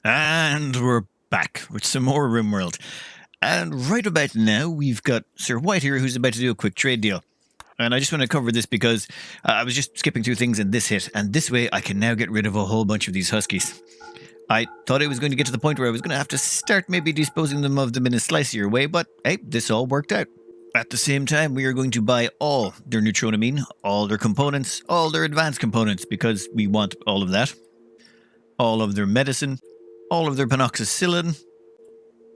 And we're back with some more Rimworld. And right about now, we've got Sir White here who's about to do a quick trade deal. And I just want to cover this because I was just skipping through things and this hit. And this way, I can now get rid of a whole bunch of these Huskies. I thought it was going to get to the point where I was going to have to start maybe disposing of them in a slicier way, but hey, this all worked out. At the same time, we are going to buy all their neutronamine, all their components, all their advanced components, because we want all of that. All of their medicine, all of their panoxycillin,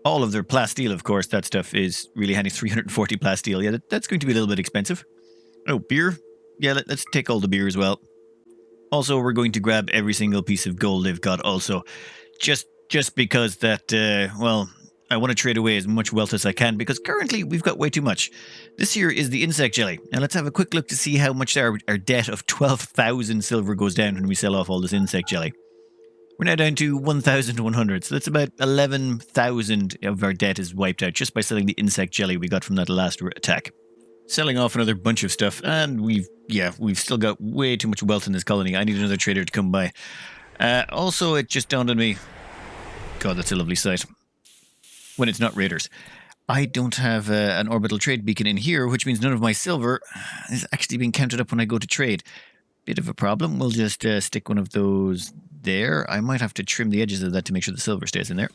all of their plasteel, of course. That stuff is really handy. 340 plasteel. Yeah, that's going to be a little bit expensive. Oh, beer? Yeah, let's take all the beer as well. Also, we're going to grab every single piece of gold they've got also. Just because that, well, I want to trade away as much wealth as I can because currently we've got way too much. This here is the insect jelly. Now let's have a quick look to see how much our debt of 12,000 silver goes down when we sell off all this insect jelly. We're now down to 1,100, so that's about 11,000 of our debt is wiped out just by selling the insect jelly we got from that last attack. Selling off another bunch of stuff, and we've still got way too much wealth in this colony. I need another trader to come by. Also, it just dawned on me, God, that's a lovely sight. When it's not raiders. I don't have an orbital trade beacon in here, which means none of my silver is actually being counted up when I go to trade. Bit of a problem. We'll just stick one of those there. I might have to trim the edges of that to make sure the silver stays in there.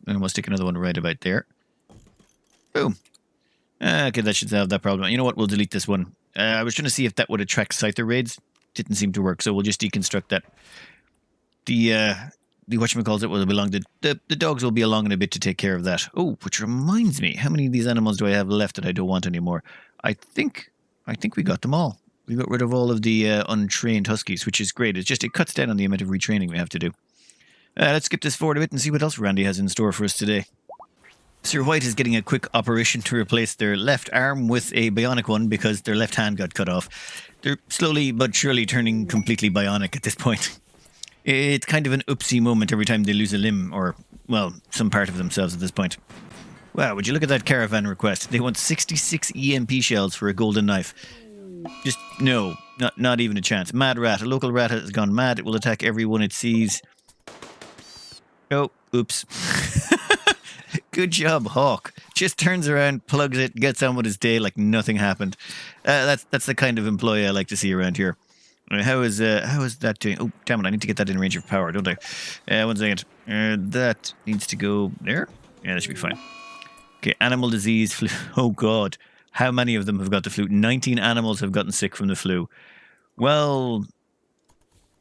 And we'll stick another one right about there. Boom. Okay, that should solve that problem. You know what? We'll delete this one. I was trying to see if that would attract Scyther raids. Didn't seem to work, so we'll just deconstruct that. The whatchamacallit will belong to... The dogs will be along in a bit to take care of that. Oh, which reminds me, how many of these animals do I have left that I don't want anymore? I think we got them all. We got rid of all of the untrained Huskies, which is great. It's just, it cuts down on the amount of retraining we have to do. Let's skip this forward a bit and see what else Randy has in store for us today. Sir White is getting a quick operation to replace their left arm with a bionic one because their left hand got cut off. They're slowly but surely turning completely bionic at this point. It's kind of an oopsie moment every time they lose a limb or, well, some part of themselves at this point. Wow, would you look at that caravan request? They want 66 EMP shells for a golden knife. Just, no, not even a chance. Mad rat. A local rat has gone mad. It will attack everyone it sees. Oh, oops. Good job, Hawk. Just turns around, plugs it, gets on with his day like nothing happened. That's the kind of employee I like to see around here. How is that doing? Oh, damn it, I need to get that in range of power, don't I? 1 second. That needs to go there. Yeah, that should be fine. Okay, animal disease, flu. Oh, God. How many of them have got the flu? 19 animals have gotten sick from the flu. Well,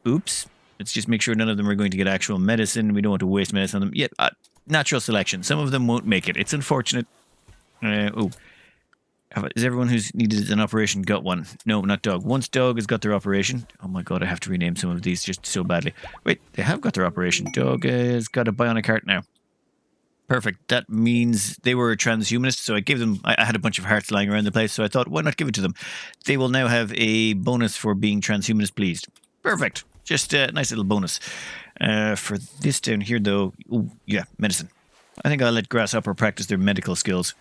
oops. Let's just make sure none of them are going to get actual medicine. We don't want to waste medicine on them. Yeah, natural selection. Some of them won't make it. It's unfortunate. Is everyone who's needed an operation got one? No, not dog. Once dog has got their operation. Oh my God, I have to rename some of these just so badly. Wait, they have got their operation. Dog has got a bionic heart now. Perfect. That means they were a transhumanist, so I gave them... I had a bunch of hearts lying around the place, so I thought, why not give it to them? They will now have a bonus for being transhumanist pleased. Perfect. Just a nice little bonus. For this down here, though... Oh, yeah, medicine. I think I'll let Grasshopper practice their medical skills.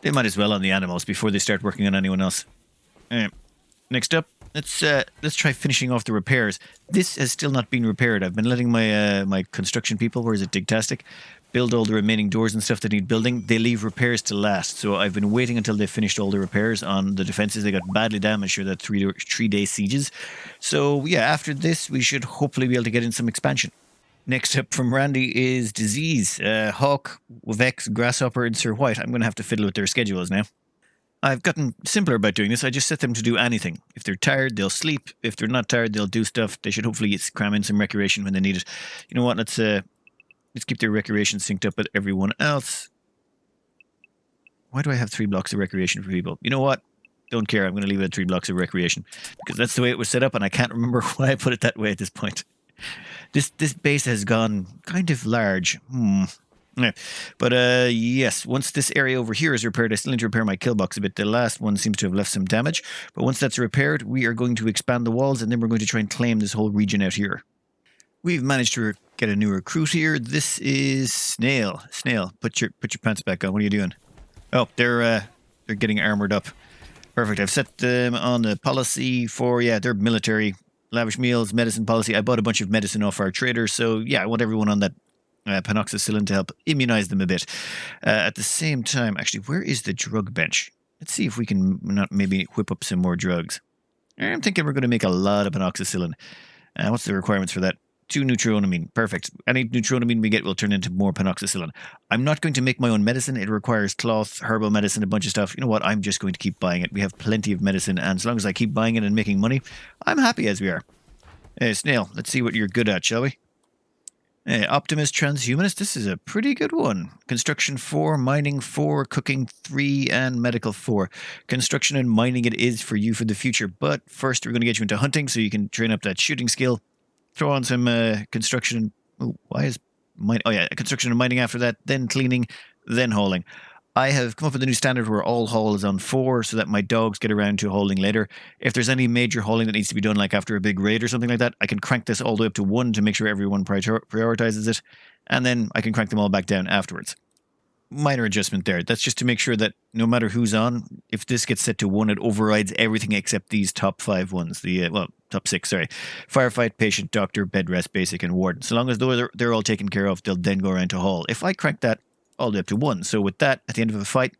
They might as well on the animals before they start working on anyone else. Next up, let's try finishing off the repairs. This has still not been repaired. I've been letting my construction people, where is it, Digtastic, build all the remaining doors and stuff that need building. They leave repairs to last, so I've been waiting until they finished all the repairs on the defenses. They got badly damaged through that 3-day sieges. So yeah, after this, we should hopefully be able to get in some expansion. Next up from Randy is disease. Hawk, Vex, Grasshopper, and Sir White. I'm going to have to fiddle with their schedules now. I've gotten simpler about doing this. I just set them to do anything. If they're tired, they'll sleep. If they're not tired, they'll do stuff. They should hopefully cram in some recreation when they need it. You know what? Let's keep their recreation synced up with everyone else. Why do I have 3 blocks of recreation for people? You know what? Don't care. I'm going to leave it at 3 blocks of recreation because that's the way it was set up, and I can't remember why I put it that way at this point. This base has gone kind of large. Yeah. But yes, once this area over here is repaired, I still need to repair my kill box a bit. The last one seems to have left some damage. But once that's repaired, we are going to expand the walls, and then we're going to try and claim this whole region out here. We've managed to get a new recruit here. This is Snail. Snail, put your pants back on. What are you doing? Oh, they're getting armored up. Perfect. I've set them on the policy for, yeah, they're military. Lavish meals, medicine policy. I bought a bunch of medicine off our traders, so yeah, I want everyone on that penoxycyllin to help immunize them a bit. At the same time, actually, where is the drug bench? Let's see if we can not maybe whip up some more drugs. I'm thinking we're going to make a lot of penoxycyllin. What's the requirements for that? 2 neutroamine. Perfect. Any neutroamine we get will turn into more penoxycyllin. I'm not going to make my own medicine. It requires cloth, herbal medicine, a bunch of stuff. You know what? I'm just going to keep buying it. We have plenty of medicine, and as long as I keep buying it and making money, I'm happy as we are. Snail, let's see what you're good at, shall we? Optimist, Transhumanist. This is a pretty good one. Construction 4, Mining 4, Cooking 3, and Medical 4. Construction and mining it is for you for the future, but first we're going to get you into hunting so you can train up that shooting skill. Throw on some construction. Oh, why is mine? Oh yeah, construction and mining after that, then cleaning, then hauling. I have come up with a new standard where all haul is on 4 so that my dogs get around to hauling later. If there's any major hauling that needs to be done, like after a big raid or something like that, I can crank this all the way up to 1 to make sure everyone prioritizes it, and then I can crank them all back down afterwards. Minor adjustment there. That's just to make sure that no matter who's on, if this gets set to 1, it overrides everything except these top 5 ones. Top 6, sorry. Firefight, patient, doctor, bed rest, basic, and warden. So long as they're all taken care of, they'll then go around to haul. If I crank that all the way up to 1, so with that, at the end of a fight,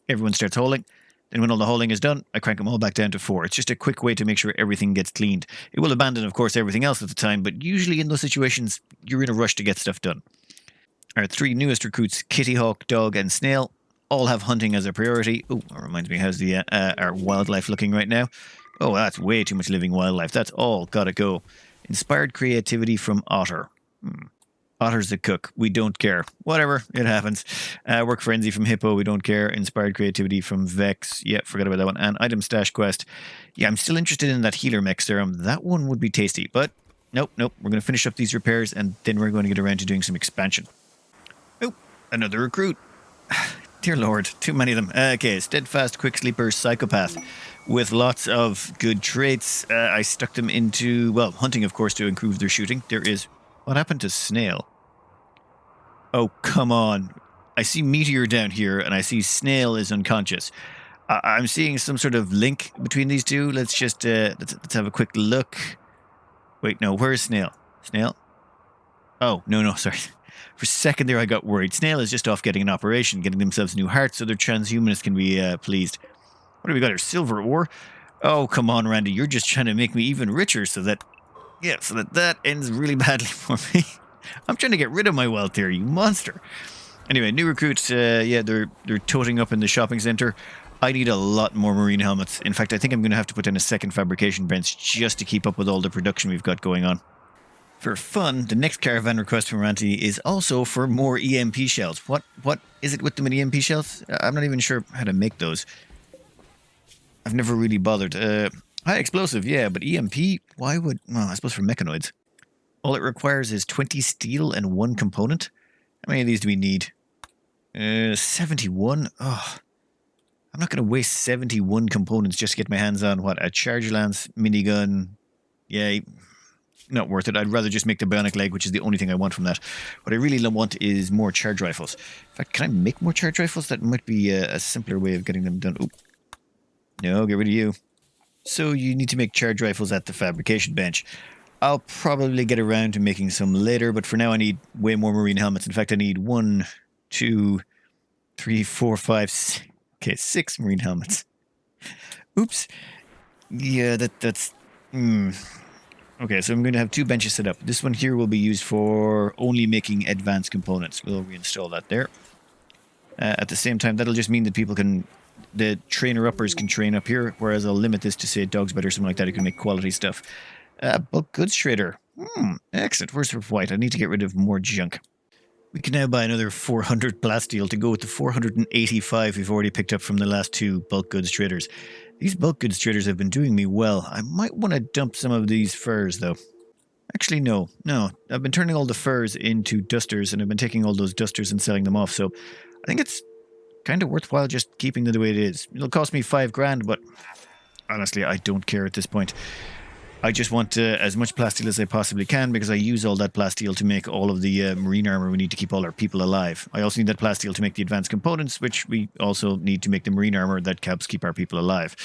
everyone starts hauling. Then when all the hauling is done, I crank them all back down to 4. It's just a quick way to make sure everything gets cleaned. It will abandon, of course, everything else at the time, but usually in those situations, you're in a rush to get stuff done. Our 3 newest recruits, Kitty Hawk, Dog, and Snail, all have hunting as a priority. Oh, that reminds me, how's the our wildlife looking right now? Oh, that's way too much living wildlife. That's all gotta go. Inspired creativity from Otter. Otter's the cook. We don't care. Whatever, it happens. Work frenzy from Hippo. We don't care. Inspired creativity from Vex. Yeah, forgot about that one. And item stash quest. Yeah, I'm still interested in that healer mech serum. That one would be tasty, but nope. We're going to finish up these repairs, and then we're going to get around to doing some expansion. Oh, another recruit. Dear Lord, too many of them. Okay, steadfast, quick sleeper, psychopath. With lots of good traits. I stuck them into, well, hunting, of course, to improve their shooting. There is... What happened to Snail? Oh, come on. I see Meteor down here, and I see Snail is unconscious. I'm seeing some sort of link between these two. Let's just, let's have a quick look. Wait, no, where's Snail? Snail? Oh, no, sorry. For a second there, I got worried. Snail is just off getting an operation, getting themselves new hearts so their transhumanists can be pleased. What do we got here? Silver ore? Oh, come on, Randy. You're just trying to make me even richer so that ends really badly for me. I'm trying to get rid of my wealth here, you monster. Anyway, new recruits, they're toting up in the shopping center. I need a lot more marine helmets. In fact, I think I'm going to have to put in a second fabrication bench just to keep up with all the production we've got going on. For fun, the next caravan request from Ranty is also for more EMP shells. What is it with them in EMP shells? I'm not even sure how to make those. I've never really bothered. High explosive, yeah, but EMP? Why would... Well, I suppose for mechanoids. All it requires is 20 steel and 1 component. How many of these do we need? 71? Oh, I'm not going to waste 71 components just to get my hands on, what, a charge lance, minigun. Yeah, not worth it. I'd rather just make the bionic leg, which is the only thing I want from that. What I really want is more charge rifles. In fact, can I make more charge rifles? That might be a simpler way of getting them done. Oop. No, get rid of you. So you need to make charge rifles at the fabrication bench. I'll probably get around to making some later, but for now I need way more marine helmets. In fact, I need 1, 2, 3, 4, 5, 6 marine helmets. Oops. Yeah, that's... Okay, so I'm going to have 2 benches set up. This one here will be used for only making advanced components. We'll reinstall that there. At the same time, that'll just mean that people can... The trainer-uppers can train up here, whereas I'll limit this to, say, dogs bed or something like that who can make quality stuff. Bulk goods trader. Excellent. Where's for white? I need to get rid of more junk. We can now buy another 400 plasteel to go with the 485 we've already picked up from the last 2 bulk goods traders. These bulk goods traders have been doing me well. I might want to dump some of these furs, though. Actually, no. I've been turning all the furs into dusters, and I've been taking all those dusters and selling them off, so I think it's kind of worthwhile just keeping them the way it is. It'll cost me $5,000, but honestly, I don't care at this point. I just want as much plasteel as I possibly can because I use all that plasteel to make all of the marine armor we need to keep all our people alive. I also need that plasteel to make the advanced components, which we also need to make the marine armor that helps keep our people alive.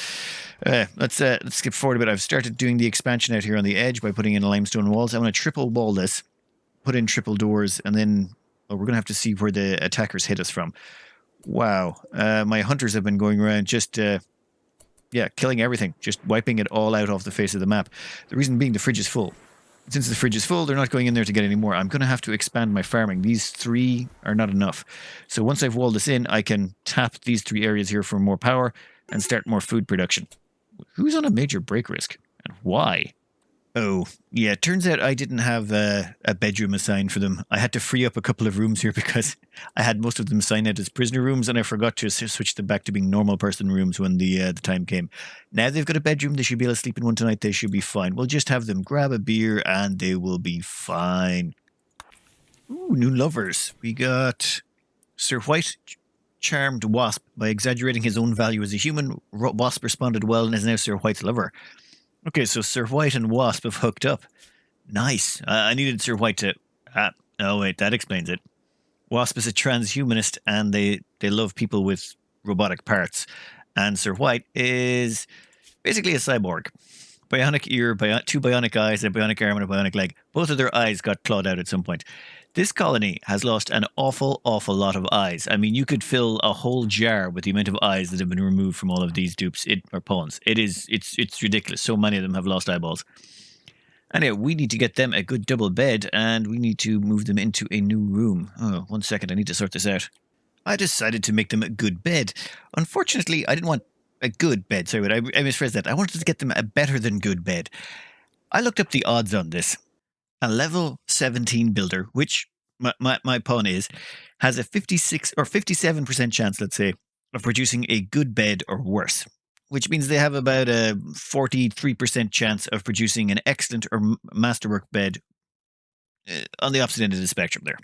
Let's skip forward a bit. I've started doing the expansion out here on the edge by putting in limestone walls. I'm going to triple wall this, put in triple doors, and then Oh, we're going to have to see where the attackers hit us from. Wow. My hunters have been going around just, yeah, killing everything. Just wiping it all out off the face of the map. The reason being the fridge is full. Since the fridge is full, they're not going in there to get any more. I'm going to have to expand my farming. These 3 are not enough. So once I've walled this in, I can tap these 3 areas here for more power and start more food production. Who's on a major break risk? And why? Oh, yeah, turns out I didn't have a bedroom assigned for them. I had to free up a couple of rooms here because I had most of them signed out as prisoner rooms, and I forgot to switch them back to being normal person rooms when the time came. Now they've got a bedroom. They should be able to sleep in one tonight. They should be fine. We'll just have them grab a beer, and they will be fine. Ooh, new lovers. We got Sir White charmed Wasp by exaggerating his own value as a human. Wasp responded well and is now Sir White's lover. Okay, so Sir White and Wasp have hooked up. Nice. I needed Sir White to... oh, wait, that explains it. Wasp is a transhumanist, and they love people with robotic parts. And Sir White is basically a cyborg. Bionic ear, 2 bionic eyes, a bionic arm, and a bionic leg. Both of their eyes got clawed out at some point. This colony has lost an awful, awful lot of eyes. I mean, you could fill a whole jar with the amount of eyes that have been removed from all of these dupes or pawns. It's ridiculous. So many of them have lost eyeballs. Anyway, we need to get them a good double bed, and we need to move them into a new room. Oh, 1 second, I need to sort this out. I decided to make them a good bed. Unfortunately, I didn't want a good bed. Sorry, but I misphrased that. I wanted to get them a better than good bed. I looked up the odds on this. A level 17 builder, which my pawn is, has a 56 or 57% chance, let's say, of producing a good bed or worse, which means they have about a 43% chance of producing an excellent or masterwork bed on the opposite end of the spectrum there.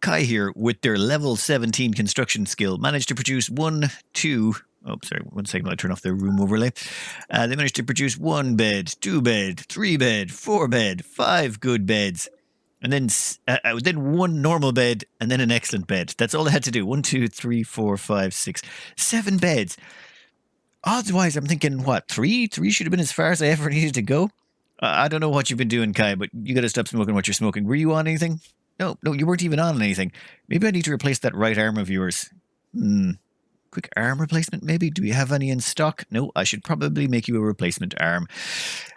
Kai here, with their level 17 construction skill, managed to produce 1, 2... Oh, sorry, 1 second, I'll turn off their room overlay. They managed to produce 1 bed, 2 bed, 3 bed, 4 bed, 5 good beds, and then 1 normal bed, and then an excellent bed. That's all they had to do. 1, 2, 3, 4, 5, 6, 7 beds. Odds-wise, I'm thinking, what, 3? 3 should have been as far as I ever needed to go. I don't know what you've been doing, Kai, but you got to stop smoking what you're smoking. Were you on anything? No, you weren't even on anything. Maybe I need to replace that right arm of yours. Quick arm replacement, maybe? Do we have any in stock? No, I should probably make you a replacement arm.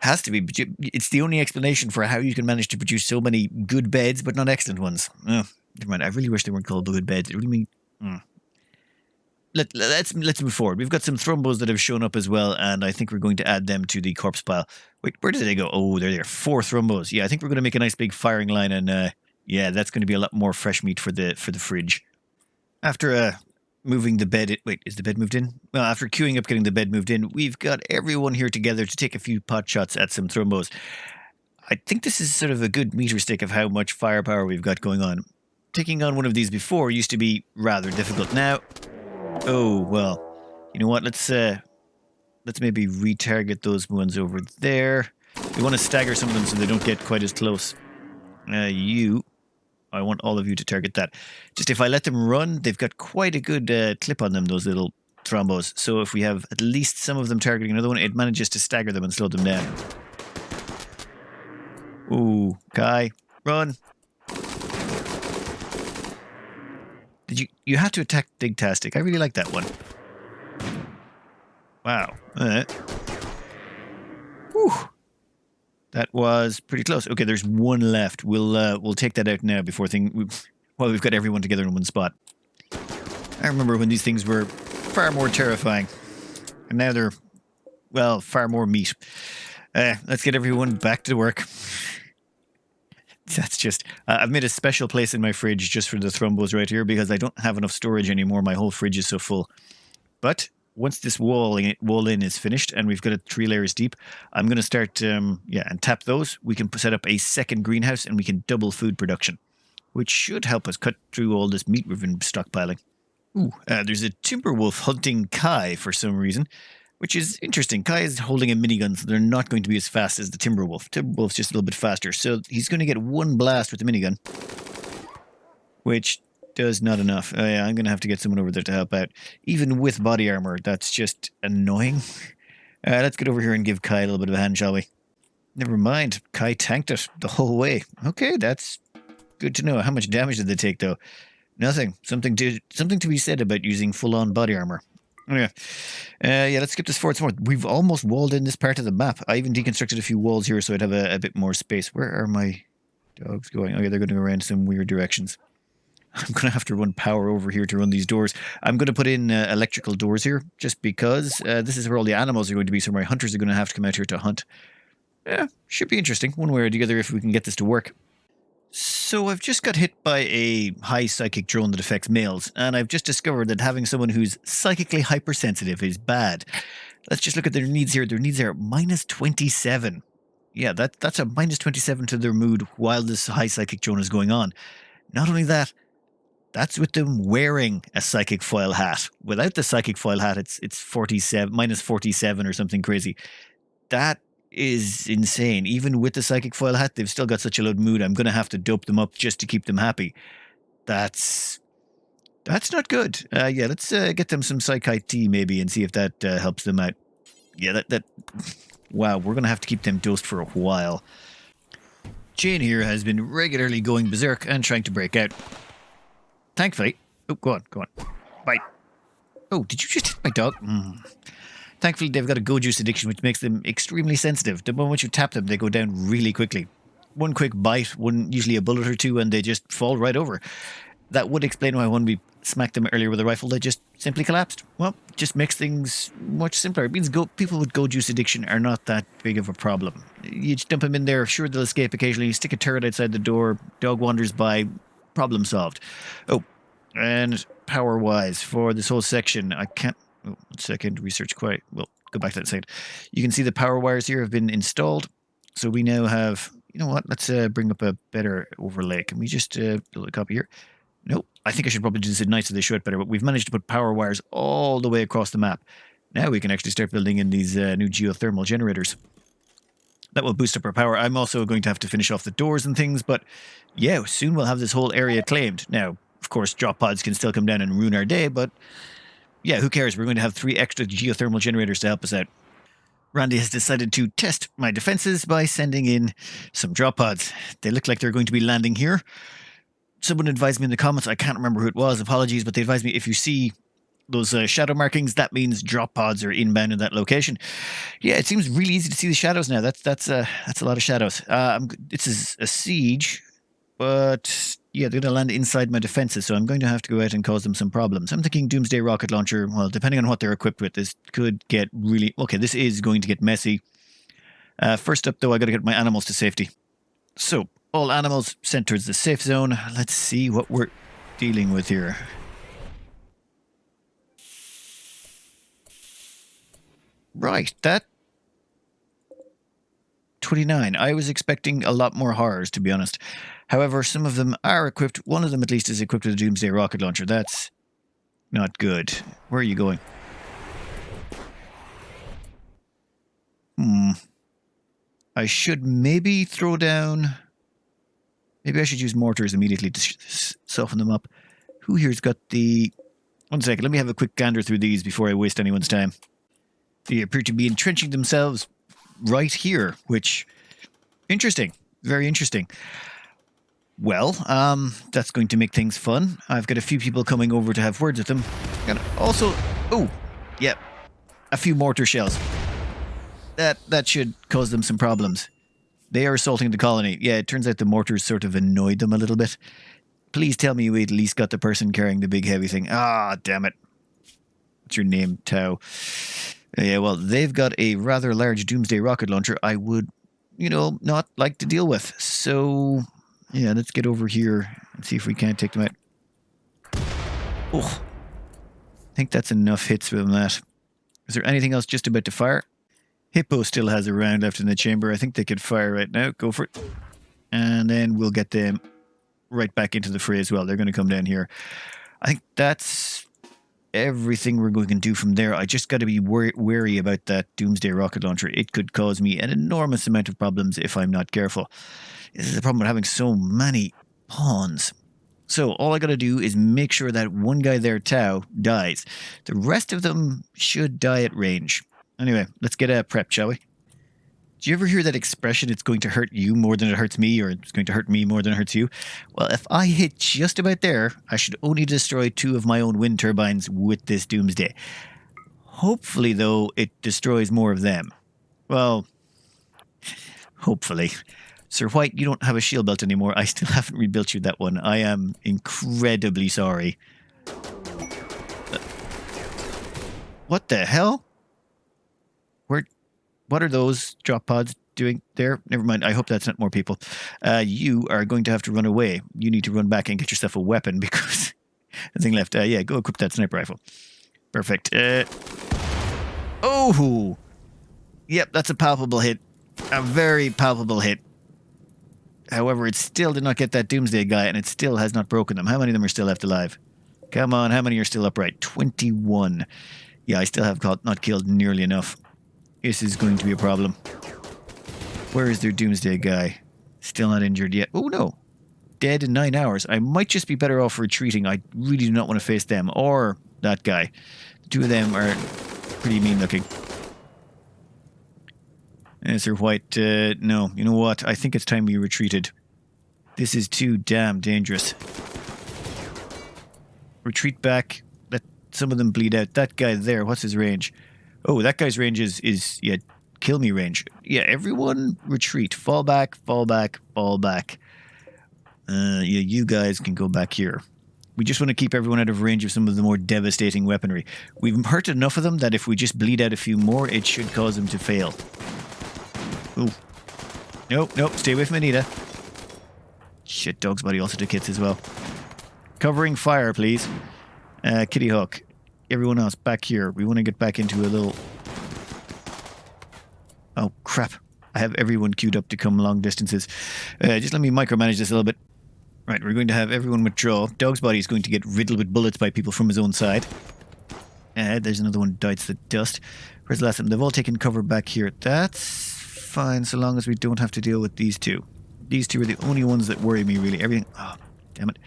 Has to be. It's the only explanation for how you can manage to produce so many good beds, but not excellent ones. Oh, never mind. I really wish they weren't called good beds. It really mean... Let's move forward. We've got some thrombos that have shown up as well, and I think we're going to add them to the corpse pile. Wait, where did they go? Oh, they're there. 4 thrombos. Yeah, I think we're going to make a nice big firing line, and yeah, that's going to be a lot more fresh meat for the fridge. After moving the bed... Wait, is the bed moved in? Well, after queuing up getting the bed moved in, we've got everyone here together to take a few pot shots at some thrombos. I think this is sort of a good meter stick of how much firepower we've got going on. Taking on one of these before used to be rather difficult. Now... Oh, well, you know what? Let's maybe retarget those ones over there. We want to stagger some of them so they don't get quite as close. I want all of you to target that. Just if I let them run, they've got quite a good clip on them, those little thrombos. So if we have at least some of them targeting another one, it manages to stagger them and slow them down. Ooh, Kai, run. You have to attack Digtastic. I really like that one. Wow. Whew. That was pretty close. Okay, there's 1 left. We'll take that out now before we've got everyone together in one spot. I remember when these things were far more terrifying. And now they're, well, far more meat. Let's get everyone back to work. That's just... I've made a special place in my fridge just for the thrombos right here because I don't have enough storage anymore. My whole fridge is so full. But once this wall in is finished and we've got it 3 layers deep, I'm going to start, and tap those. We can set up a second greenhouse and we can double food production, which should help us cut through all this meat we've been stockpiling. Ooh, there's a timber wolf hunting Kai for some reason, which is interesting. Kai is holding a minigun, so they're not going to be as fast as the Timberwolf. Timberwolf's just a little bit faster, so he's going to get 1 blast with the minigun, which does not enough. Oh yeah, I'm going to have to get someone over there to help out. Even with body armor, that's just annoying. Let's get over here and give Kai a little bit of a hand, shall we? Never mind, Kai tanked it the whole way. Okay, that's Good to know. How much damage did they take, though? Nothing. Something to be said about using full-on body armor. Anyway, yeah, let's skip this forward some more. We've almost walled in this part of the map. I even deconstructed a few walls here so I'd have a bit more space. Where are my dogs going? Okay, they're going to go around some weird directions. I'm going to have to run power over here to run these doors. I'm going to put in electrical doors here just because this is where all the animals are going to be. So my hunters are going to have to come out here to hunt. Yeah, should be interesting one way or the other if we can get this to work. So I've just got hit by a high psychic drone that affects males, and I've just discovered that having someone who's psychically hypersensitive is bad. Let's just look at their needs here. Their needs are minus 27. Yeah, that's a minus 27 to their mood while this high psychic drone is going on. Not only that, that's with them wearing a psychic foil hat. Without the psychic foil hat, it's 47, minus 47 or something crazy. That is insane. Even with the psychic foil hat, they've still got such a low mood. I'm going to have to dope them up just to keep them happy. That's not good. Yeah, let's get them some psychite tea maybe and see if that helps them out. Yeah, that wow, we're going to have to keep them dosed for a while. Jane here has been regularly going berserk and trying to break out. Thankfully, oh, go on. Bye. Oh, did you just hit my dog? Thankfully, they've got a go juice addiction, which makes them extremely sensitive. The moment you tap them, they go down really quickly. One quick bite, usually a bullet or two, and they just fall right over. That would explain why when we smacked them earlier with a rifle, they just simply collapsed. Well, just makes things much simpler. It means people with go juice addiction are not that big of a problem. You just dump them in there, sure they'll escape occasionally. You stick a turret outside the door, dog wanders by, problem solved. Oh, and power-wise, for this whole section, I can't... Oh, 1 second, research quiet. Well, go back to that side. You can see the power wires here have been installed. So we now have, you know what, let's bring up a better overlay. Can we just build a copy here? No, I think I should probably do this at night so they show it better, but we've managed to put power wires all the way across the map. Now we can actually start building in these new geothermal generators. That will boost up our power. I'm also going to have to finish off the doors and things, but yeah, soon we'll have this whole area claimed. Now, of course, drop pods can still come down and ruin our day, but yeah, who cares? We're going to have 3 extra geothermal generators to help us out. Randy has decided to test my defenses by sending in some drop pods. They look like they're going to be landing here. Someone advised me in the comments, I can't remember who it was, apologies, but they advised me if you see those shadow markings, that means drop pods are inbound in that location. Yeah, it seems really easy to see the shadows now. That's a lot of shadows. This is a siege, but yeah, they're going to land inside my defenses, so I'm going to have to go out and cause them some problems. I'm thinking Doomsday Rocket Launcher, well, depending on what they're equipped with, this could get really... Okay, this is going to get messy. First up, though, I got to get my animals to safety. So, all animals sent towards the safe zone. Let's see what we're dealing with here. Right, that... 29. I was expecting a lot more horrors, to be honest. However, some of them are equipped. One of them, at least, is equipped with a Doomsday Rocket Launcher. That's not good. Where are you going? I should maybe throw down... Maybe I should use mortars immediately to soften them up. Who here's got the... 1 second, let me have a quick gander through these before I waste anyone's time. They appear to be entrenching themselves right here, which... Interesting. Very interesting. Well, that's going to make things fun. I've got a few people coming over to have words with them. And also... Oh, yeah. A few mortar shells. That should cause them some problems. They are assaulting the colony. Yeah, it turns out the mortars sort of annoyed them a little bit. Please tell me we at least got the person carrying the big heavy thing. Ah, damn it. What's your name, Tau? Yeah, well, they've got a rather large Doomsday Rocket Launcher I would, not like to deal with. So, yeah, let's get over here and see if we can't take them out. Oh, I think that's enough hits from that. Is there anything else just about to fire? Hippo still has a round left in the chamber. I think they could fire right now. Go for it. And then we'll get them right back into the fray as well. They're going to come down here. I think that's everything we're going to do from there. I just got to be wary about that Doomsday Rocket Launcher. It could cause me an enormous amount of problems if I'm not careful. This is the problem with having so many pawns. So all I got to do is make sure that one guy there, Tau, dies. The rest of them should die at range. Anyway, let's get prepped, shall we? Do you ever hear that expression, it's going to hurt you more than it hurts me, or it's going to hurt me more than it hurts you? Well, if I hit just about there, I should only destroy 2 of my own wind turbines with this Doomsday. Hopefully, though, it destroys more of them. Well, hopefully. Sir White, you don't have a shield belt anymore. I still haven't rebuilt you that one. I am incredibly sorry. What the hell? What are those drop pods doing there? Never mind. I hope that's not more people. You are going to have to run away. You need to run back and get yourself a weapon because nothing left. Yeah, go equip that sniper rifle. Perfect. Oh! Yep, that's a palpable hit. A very palpable hit. However, it still did not get that Doomsday guy, and it still has not broken them. How many of them are still left alive? Come on, how many are still upright? 21. Yeah, I still have not killed nearly enough. This is going to be a problem. Where is their Doomsday guy? Still not injured yet. Oh, no. Dead in 9 hours. I might just be better off retreating. I really do not want to face them. Or that guy. The 2 of them are pretty mean looking. Sir White, no. You know what? I think it's time we retreated. This is too damn dangerous. Retreat back. Let some of them bleed out. That guy there, what's his range? Oh, that guy's range is yeah, kill me range. Yeah, everyone retreat. Fall back, fall back, fall back. Yeah, you guys can go back here. We just want to keep everyone out of range of some of the more devastating weaponry. We've hurt enough of them that if we just bleed out a few more, it should cause them to fail. Ooh. Nope, stay away from Anita. Shit, Dog's Body also took hits as well. Covering fire, please. Kitty Hawk. Everyone else back here. We want to get back into a little... Oh, crap. I have everyone queued up to come long distances. Just let me micromanage this a little bit. Right, we're going to have everyone withdraw. Dog's Body is going to get riddled with bullets by people from his own side. There's another one died to the dust. Where's the last of them? They've all taken cover back here. That's fine, so long as we don't have to deal with these 2. These 2 are the only ones that worry me, really. Everything... Oh, damn it.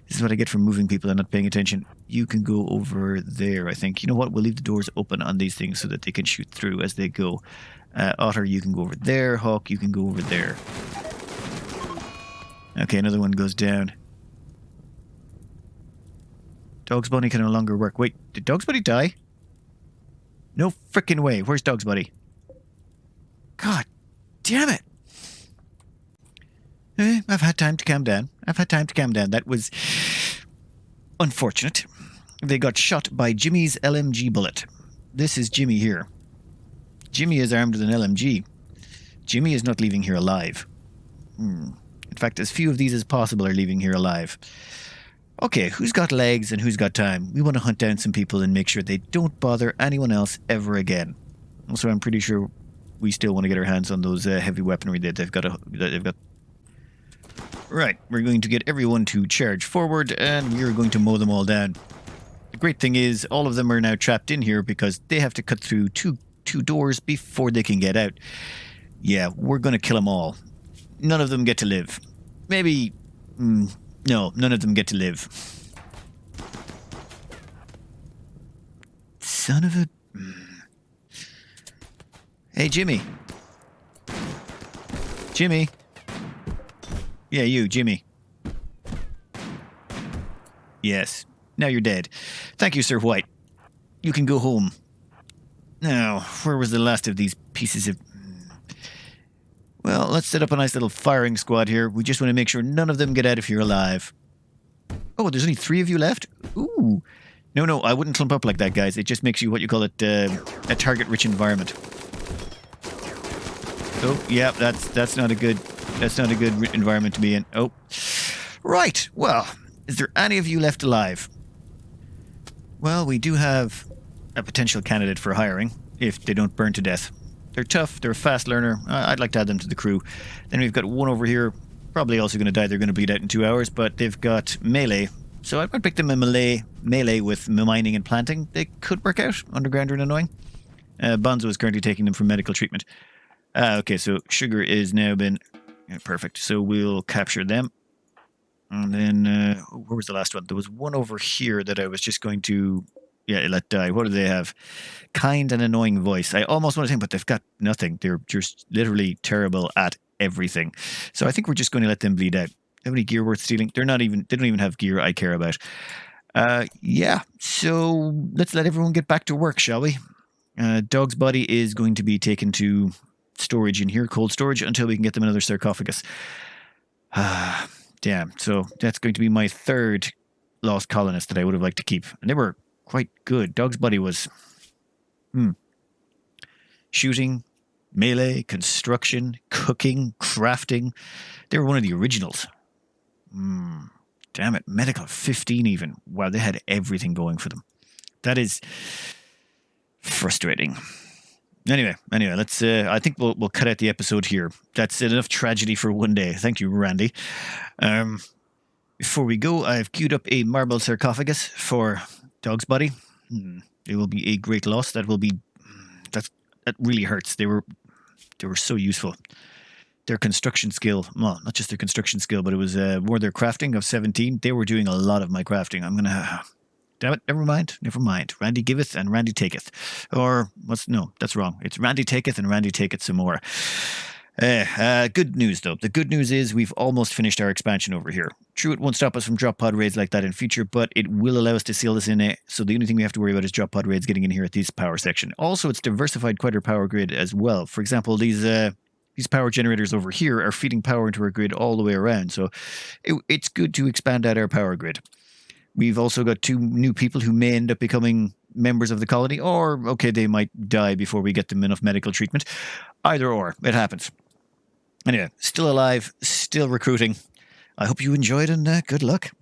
This is what I get from moving people and not paying attention. You can go over there, I think. You know what? We'll leave the doors open on these things so that they can shoot through as they go. Otter, you can go over there. Hawk, you can go over there. Okay, another one goes down. Dog's Bunny can no longer work. Wait, did Dog's Bunny die? No frickin' way. Where's Dog's Bunny? God damn it. I've had time to calm down. That was unfortunate. They got shot by Jimmy's LMG bullet. This is Jimmy here. Jimmy is armed with an LMG. Jimmy is not leaving here alive. In fact, as few of these as possible are leaving here alive. Okay, who's got legs and who's got time? We want to hunt down some people and make sure they don't bother anyone else ever again. Also, I'm pretty sure we still want to get our hands on those heavy weaponry that they've got. Right, we're going to get everyone to charge forward, and we're going to mow them all down. The great thing is, all of them are now trapped in here because they have to cut through two doors before they can get out. Yeah, we're going to kill them all. None of them get to live. Maybe... no, none of them get to live. Son of a... Hey, Jimmy. Jimmy. Yeah, you, Jimmy. Yes. Now you're dead. Thank you, Sir White. You can go home. Now, where was the last of these pieces of... Well, let's set up a nice little firing squad here. We just want to make sure none of them get out of here alive. Oh, there's only 3 of you left? Ooh. No, I wouldn't clump up like that, guys. It just makes you, what you call it, a target-rich environment. Oh, yeah, that's not a good environment to be in. Oh. Right. Well, is there any of you left alive? Well, we do have a potential candidate for hiring if they don't burn to death. They're tough. They're a fast learner. I'd like to add them to the crew. Then we've got one over here, probably also going to die. They're going to bleed out in 2 hours, but they've got melee. So I might pick them in melee with mining and planting. They could work out. Underground and annoying. Bonzo is currently taking them for medical treatment. Okay, so Sugar is now been... Yeah, perfect. So we'll capture them. And then, where was the last one? There was one over here that I was just going to Yeah, let die. What do they have? Kind and annoying voice. I almost want to think, but they've got nothing. They're just literally terrible at everything. So I think we're just going to let them bleed out. Have any gear worth stealing? They don't even have gear I care about. Yeah, so let's let everyone get back to work, shall we? Dog's body is going to be taken to storage in here, cold storage, until we can get them another sarcophagus. Damn. So that's going to be my third lost colonist that I would have liked to keep. And they were quite good. Dog's body was shooting, melee, construction, cooking, crafting. They were one of the originals. Damn it. Medical 15 even. Wow, they had everything going for them. That is frustrating. Anyway, let's. I think we'll cut out the episode here. That's enough tragedy for one day. Thank you, Randy. Before we go, I've queued up a marble sarcophagus for Dog's body. It will be a great loss. That really hurts. They were so useful. Their construction skill, well, not just their construction skill, but it was more their crafting of 17. They were doing a lot of my crafting. I'm gonna. Damn it, never mind. Randy giveth and Randy taketh. Or, no, that's wrong. It's Randy taketh and Randy taketh some more. Good news, though. The good news is we've almost finished our expansion over here. True, it won't stop us from drop pod raids like that in future, but it will allow us to seal this in it. So the only thing we have to worry about is drop pod raids getting in here at this power section. Also, it's diversified quite our power grid as well. For example, these power generators over here are feeding power into our grid all the way around. So it's good to expand out our power grid. We've also got 2 new people who may end up becoming members of the colony, or, okay, they might die before we get them enough medical treatment. Either or, it happens. Anyway, still alive, still recruiting. I hope you enjoyed, and good luck.